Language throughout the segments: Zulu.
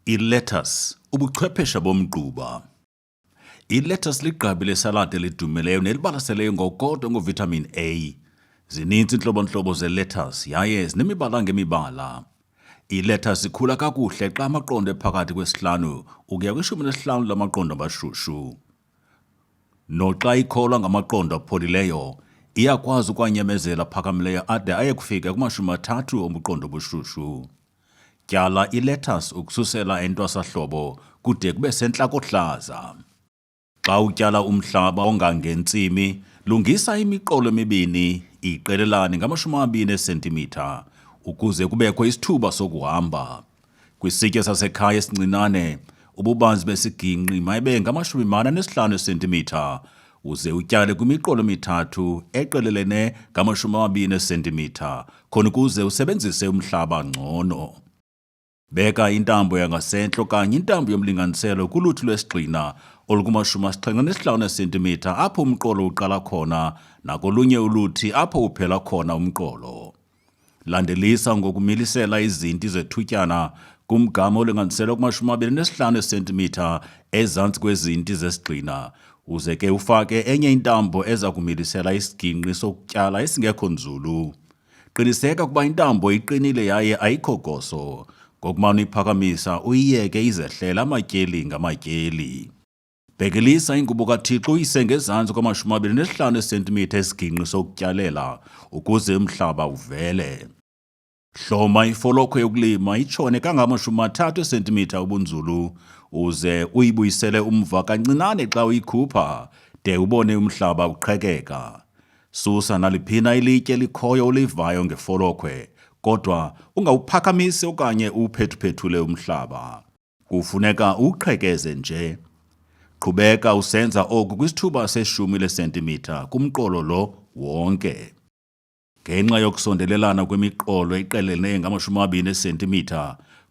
I-lettuce, ubuchwephesha bomgquba. I-lettuce ligqabi lesaladi elidumeleyo nelibalaseleyo ngokodwa ngovitamin A. Zininzi intlobo-ntlobo ze-lettuce yaye zinemibala ngemibala. I-lettuce ikhula kakuhle xa amaqondo ephakathi kwesihlanu ukuya kwi-15 lamaqondo amashushu. Noxa ikholwa ngamaqondo apholileyo, iyakwazi ukwanyamezela phakamileyo ade aye kufika kuma-30 obuqondo obushushu. Tyala i-lettuce ukususela entwasahlobo kude kube sentlakohlaza. Xa utyala umhlaba ongangentsimi, lungisa imiqolo emibini iqelelane nga-20 cm ukuze kubekho isithuba sokuhamba. Kwisitya sasekhaya esincinane, ububanzi besiginqi mayibe ngama-45 cm uze utyale kwimiqolo emithathu eqelelene ngama-20 cm khona ukuze usebenzise umhlaba ngcono. Beka intambo yangasentla okanye intambo yomlinganiselo kuluthi lwesigxina olukuma-75 cm apho umqolo uqala khona nakolunye uluthi apho uphela khona umqolo. Landelisa ngokumilisela izinti zethutyana kumgama olinganiselwa kuma-25 cm ezantsi kwezinti zesigxina uze ke ufake enye intambo eza kumilisela isiginqi sokutyala esingekho nzulu. Qiniseka ukuba intambo iqinile yaye ayikho koso. Ngokumane uyiphakamisa uyiyeke izehlele amatyeli ngamatyeli. Bhekelisa ingubo kaThixo uyise ngezantsi kwama-25 cm esiginqi sokutyalela ukuze umhlaba uvele. Hloma ifolokhwe yokulima itshone kangama-30 cm ubunzulu uze uyibuyisele umva kancinane xa uyikhupha de ubone umhlaba uqhekeka. Susa naliphina ilitye elikhoyo ulivayo ngefolokhwe, kodwa ungawuphakamisi okanye uwuphethuphethule umhlaba. Kufuneka uwuqhekeze nje. Qhubeka usenza oku kwisithuba se10 cm kumqolo lo wonke. Ngenxa yokusondelelana kwemiqolo eqelelene ngama-20 cm,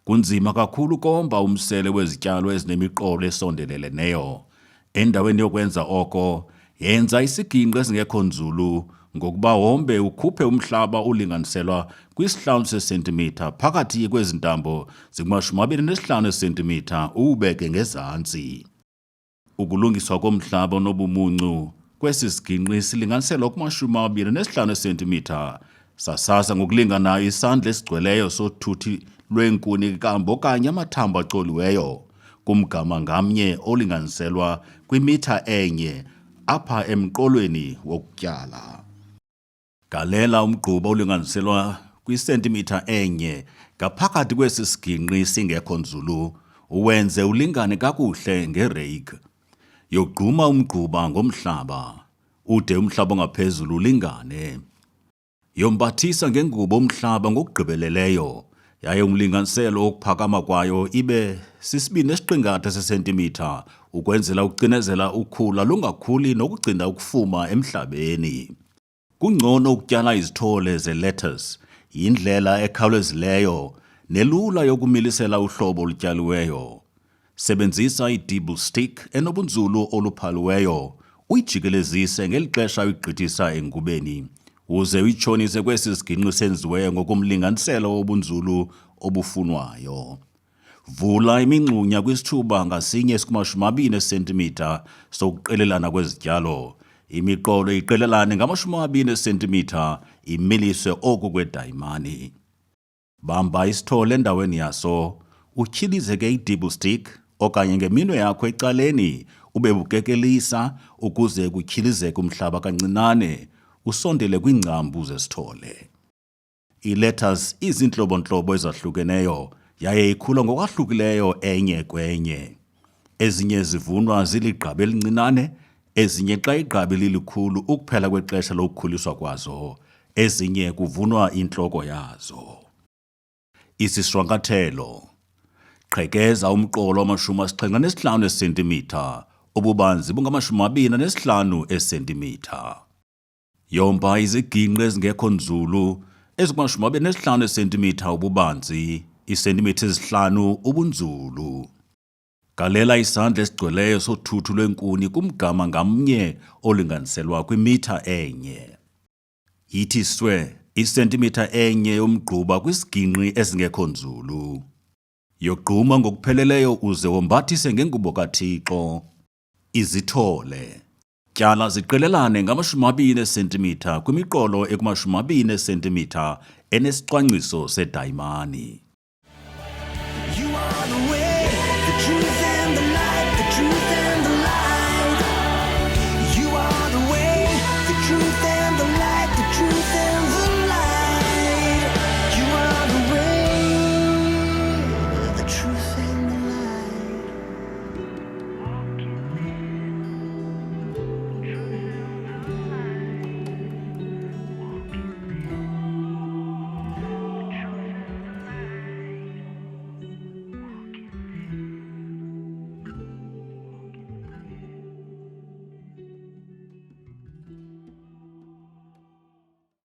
kunzima kakhulu ukomba umsele wezityalo ezinemiqolo esondeleleneyo. Endaweni yokwenza oko, yenza isiginqi esingekho nzulu ngokuba wombe ukhuphe umhlaba ulinganiselwa kwi-5 cm phakathi kwezi ntambo zingama-25 cm uwubeke ngezantsi. Ukulungiswa komhlaba onobumuncu kwesi siginqi silinganiselwa kuma-25 cm. Sasasa ngokulinganayo isandla esigcweleyo sothuthi lweenkuni kambe okanye amathambo acoliweyo kumgama ngamnye olinganiselwa kwimitha enye apha emqolweni wokutyala. Galela umgquba olinganiselwa kwisentimitha enye ngaphakathi kwesi siginqi singekho nzulu, uwenze ulingane kakuhle ngereyikhi. Yogquma umgquba ngomhlaba, ude umhlaba ongaphezulu ulingane. Yombathisa ngengubo umhlaba ngokugqibeleleyo, yaye umlinganiselo wokuphakama kwayo ibe si2.5 sesentimitha ukwenzela ukucinezela ukhula lungakhuli nokugcina ukufuma emhlabeni. Kungcono ukutyala izithole ze-lettuce, yindlela ekhawulezileyo nelula yokumilisela uhlobo olutyaliweyo. Sebenzisa i-dibble stick enobunzulu oluphaliweyo, uyijikelezise ngeli xesha uyigqithisa engubeni, uze uyitshonise kwesi siginqi senziweyo ngokomlinganiselo wobunzulu obufunwayo. Vula imingxunya kwisithuba ngasinye esikuma-20 cm sokuqelelana kwezityalo. Imiqolo iqelelane ngama-20 cm imiliswe oku kwedayimani. Bamba isithole endaweni yaso, utyhilize ke i-dibble stick okanye ngeminwe yakho ecaleni ube bukekelisa ukuze kutyhilizeke umhlaba kancinane usondele kwiingcambu zesithole. I-lettuce izintlobo-ntlobo ezahlukeneyo yaye ikhula ngokwahlukileyo enye kwenye. Ezinye zivunwa ziligqabi elincinane, ezinye xa igqabi lilikhulu ukuphela kwexesha lokukhuliswa kwazo, ezinye kuvunwa intloko yazo. Isishwankathelo. Qhekeza umqolo wama-75 cm, ububanzi bungama-25 cm. Yomba iziginqi ezingekho nzulu ezikuma-25 cm ububanzi, iisentimitha ezi5 ubunzulu. Galela isandla esigcweleyo sothuthu lweenkuni kumgama ngamnye olinganiselwa kwimitha enye. Yithi swe isentimitha enye yomgquba kwisiginqi esingekho nzulu. Yogquma ngokupheleleyo uze wombathise ngengubo kaThixo. Izithole. Tyala ziqelelane ngama-20 cm kwimiqolo ekuma-20 cm enesicwangciso sedayimani. You are the